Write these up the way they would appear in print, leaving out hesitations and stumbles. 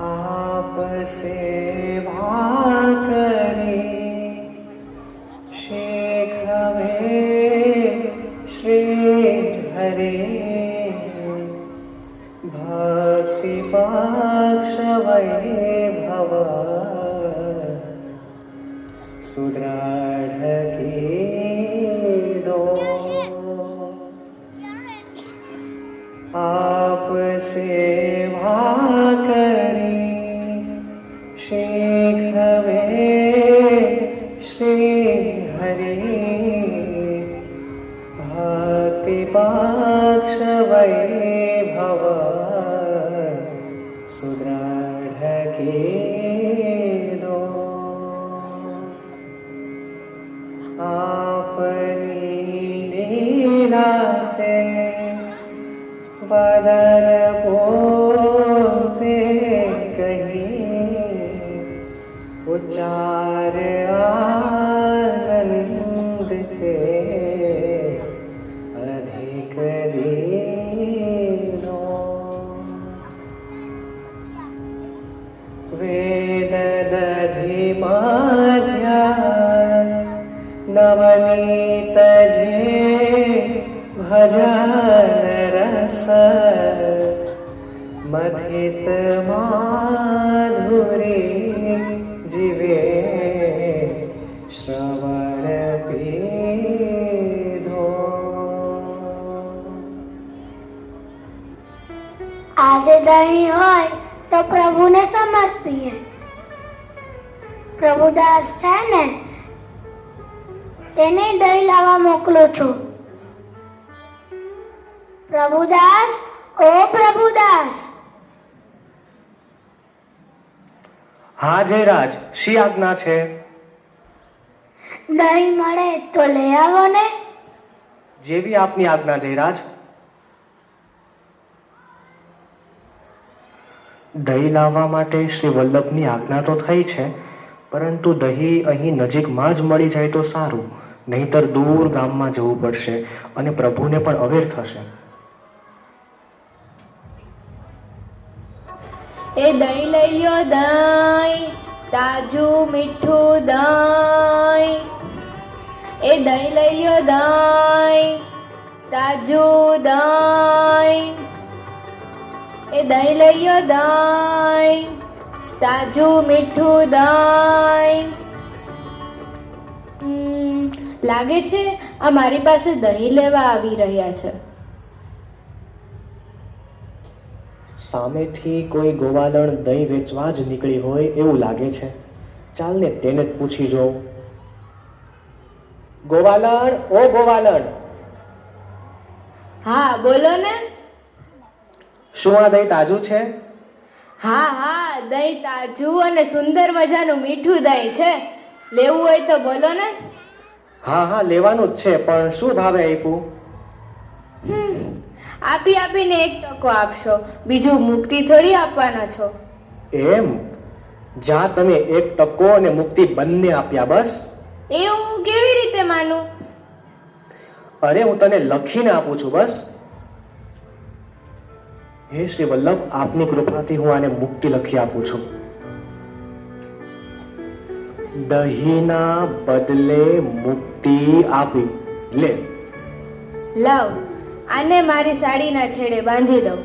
आप सेवा करी शेखवे श्री हरे भक्ति पक्ष वैभव सुदृढ़ की दो आप सेवा करी शीघ्रवे श्री हरि भक्ति पक्ष वैभव सुदृढ़ की दो आपनी लीलाते वदन बोलते कहीं उच्चार आनंद ते अधिक दीनो वेद दधि मध्या नवनीत जे भजन रस मथित माधुरी जीवे श्रवण पीधो आज दही होय तो प्रभुने समर्पीए પ્રભુદાસ છે ને તેને દહીં લાવવા મોકલો છો. પ્રભુદાસ, ઓ પ્રભુદાસ. હા જયરાજ, શી આજ્ઞા છે? દહીં મળે તો લઈ આવો ને. જેવી આપની આજ્ઞા જયરાજ. દહીં લાવવા માટે શ્રી વલ્લભની આજ્ઞા તો થઈ છે, પરંતુ દહીં અહીં નજીકમાં જ મળી જાય તો સારું, નહીતર દૂર ગામમાં જવું પડશે અને પ્રભુને પણ અવેર થશે. એ દહીં લઈ લ્યો, દહીં તાજું મીઠું દહીં. એ દહીં લઈ લ્યો, દહીં તાજું દહીં. એ દહીં લઈ લ્યો, દહીં તાજું મીઠું દહીં. લાગે છે આ મારી પાસે દહીં લેવા આવી રહ્યા છે. સામેથી કોઈ ગોવાલણ દહીં વેચવા જ નીકળી હોય એવું લાગે છે. ચાલ ને તેને જ પૂછી જોઉં. ગોવાલણ, ઓ ગોવાલણ. હા બોલો ને. શું આ દહીં તાજું છે? હા હા, દહીં તાજું અને સુંદર મજાનું મીઠું દહીં છે. લેવું હોય તો બોલો ને. હા હા, લેવાનું જ છે, પણ શું ભાવે આપ્યું? આપી આપીને 1 ટકો આપશો, બીજું મુક્તિ થોડી આપવાના છો. એમ? જા, તમે 1 ટકો અને મુક્તિ બંને આપ્યા બસ. એવું કેવી રીતે માનું? અરે હું તને લખીને આપું છું બસ. હે શ્રી વલ્લભ, આપની કૃપાથી હું આને મુક્તિ લખી આપું છું. દહીંના બદલે મુક્તિ આપી લે. લાવ, આને મારી સાડીના છેડે બાંધી દઉં.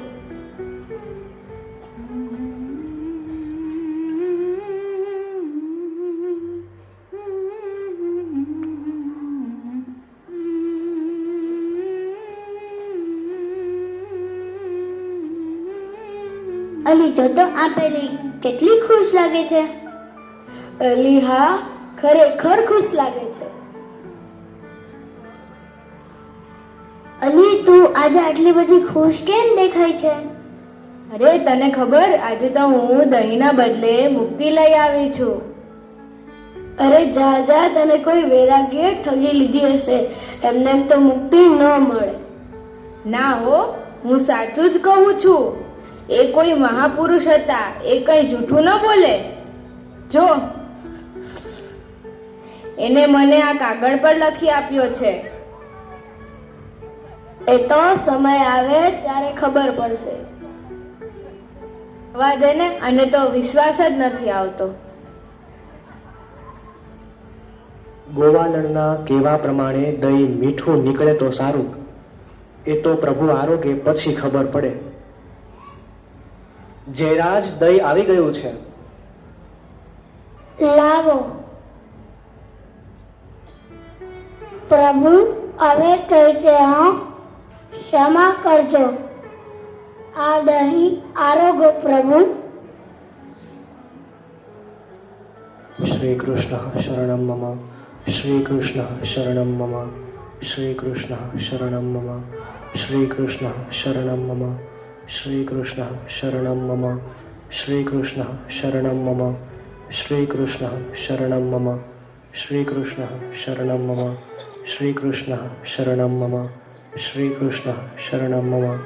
અલી જો તો આ પેલી કેટલી ખુશ લાગે છે. અલી હા, ખરેખર ખુશ લાગે છે. અલી તું આજે આટલી બધી ખુશ કેમ દેખાય છે? અરે તને ખબર, આજે તો હું દહીંના બદલે મુક્તિ લઈ આવી છું. અરે જા જા, તને કોઈ વૈરાગ્ય ઠગી લીધી હશે. એમને એમ તો મુક્તિ ન મળે. ના હો, હું સાચું જ કહું છું. એ કોઈ મહાપુરુષ હતા, એ કઈ જૂઠું ન બોલે. જો, એને મને આ કાગળ પર લખી આપ્યો છે. એ તો સમય આવે ત્યારે ખબર પડશે. જવા દે ને, અને તો વિશ્વાસ જ નથી આવતો. ગોવાલણના કહેવા પ્રમાણે દહીં મીઠું નીકળે તો સારું. એ તો પ્રભુ આરોગે પછી ખબર પડે. જયરાજ, દહીં આવી ગયું છે. લાવો. પ્રભુ હવે થઈ છે. ક્ષમા કરજો. આ દહીં આરોગો પ્રભુ. શ્રી કૃષ્ણ શરણમ મમ. શ્રી કૃષ્ણ શરણમ મમ. શ્રી કૃષ્ણ શરણમ મમ. શ્રી કૃષ્ણ શરણમ મમ. શ્રી કૃષ્ણ શરણમ મમ. શ્રી કૃષ્ણ શરણમ મમ. શ્રી કૃષ્ણ શરણમ મમ. શ્રી કૃષ્ણ શરણમ મમ. શ્રી કૃષ્ણ શરણમ મમ. શ્રી કૃષ્ણ શરણમ મમ.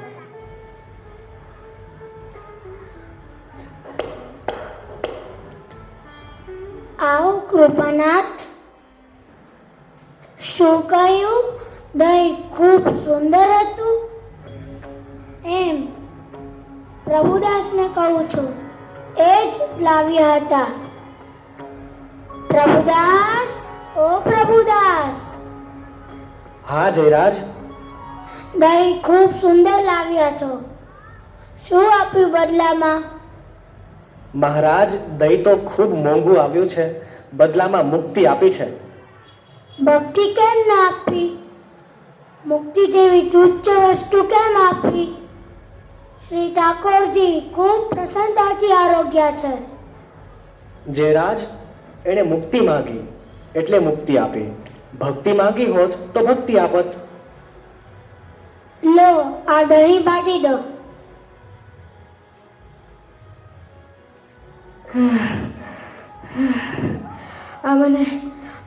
આવો કૃપાનાથ. શું કહ્યું? દહીં ખૂબ સુંદર હતું એમ? પ્રભુદાસને કહું છું, એ જ લાવ્યા હતા. પ્રભુદાસ, ઓ પ્રભુદાસ. હા જયરાજ. દહીં ખૂબ સુંદર લાવ્યા છો. શું આપ્યું બદલામાં? મહારાજ, દહીં તો ખૂબ મોંઘું આવ્યું છે. બદલામાં મુક્તિ આપી છે. ભક્તિ કેમ ના આપી? મુક્તિ જેવી તુચ્છ વસ્તુ કેમ આપી? શ્રી ઠાકોરજી ખૂબ પ્રસન્નતાથી આરોગ્યા છે. જયરાજ, એણે મુક્તિ માંગી એટલે મુક્તિ આપી. ભક્તિ માંગી હોત તો ભક્તિ આપત. લો, આ દહીં બાટી દો.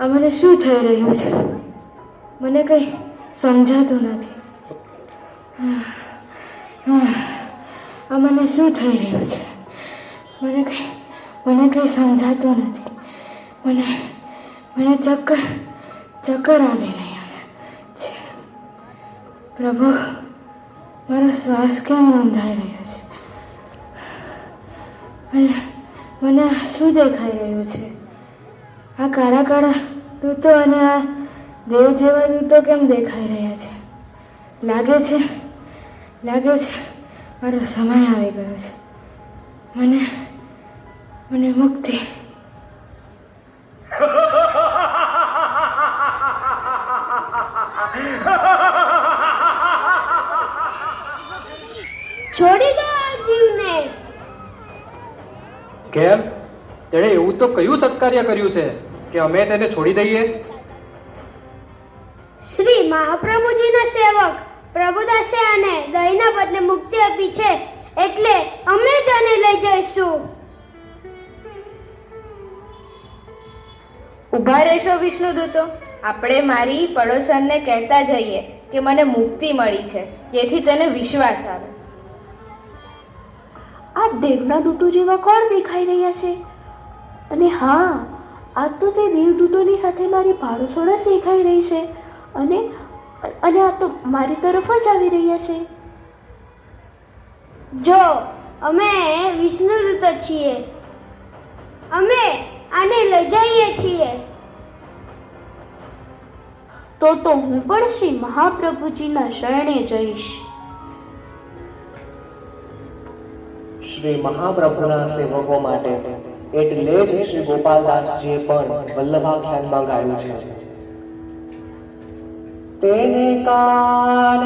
આ મને શું થઈ રહ્યું છે? મને કંઈ સમજાતું નથી. આ મને શું થઈ રહ્યું છે? મને કંઈ સમજાતું નથી. મને ચક્કર આવી રહ્યા છે. પ્રભુ, મારો શ્વાસ કેમ રૂંધાઈ રહ્યો છે? મને શું દેખાઈ રહ્યું છે? આ કાળા કાળા દૂતો અને આ દેવ જેવા દૂતો કેમ દેખાઈ રહ્યા છે? લાગે છે મારો સમય આવી ગયો છે. મને મુક્તિ. છોડી દો આ જીવને. કેમ? તેણે એવું તો કયું સત્કાર્ય કર્યું છે કે અમે તેને છોડી દઈએ? શ્રી મહાપ્રભુજીના સેવક પ્રભુદાસે આને દહીંના બદલે મુક્તિ આપી છે, એટલે અમે જ આને લઈ જઈશું. ઊભા રહેશો વિષ્ણુદૂતો? આપણે મારી પડોશરને કહેતા જઈએ કે મને મુક્તિ મળી છે, જેથી તેને વિશ્વાસ આવે. આ દેવના દૂતો જેવા કોણ દેખાઈ રહ્યા છે? અને હા, આ તો તે દેવદૂતોની સાથે મારી પાડોશોળસ દેખાઈ રહી છે. અને આ તો મારી તરફ જ આવી રહ્યા છે. જો, અમે વિષ્ણુદૂતો છીએ. અમે આને લઈ જઈએ છીએ. તો હું પણ શ્રી મહાપ્રભુજીના શરણે જઈશ. શ્રી મહાપ્રભુના સેવકો માટે એટલે જ શ્રી ગોપાલદાસજીએ પણ વલ્લભાખ્યાનમાં ગાયું છે. તેને કાન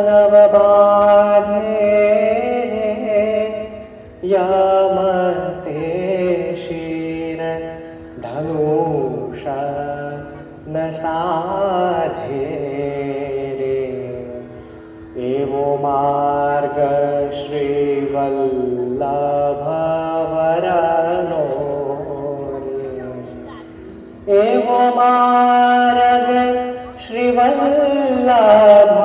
નવ બાધે યમતે શિર ધનુષ ન સાધે રે. એવો માર્ગ શ્રી વલ્લભ વરનો રે. એવો માર્ગ શ્રી વલ્લભ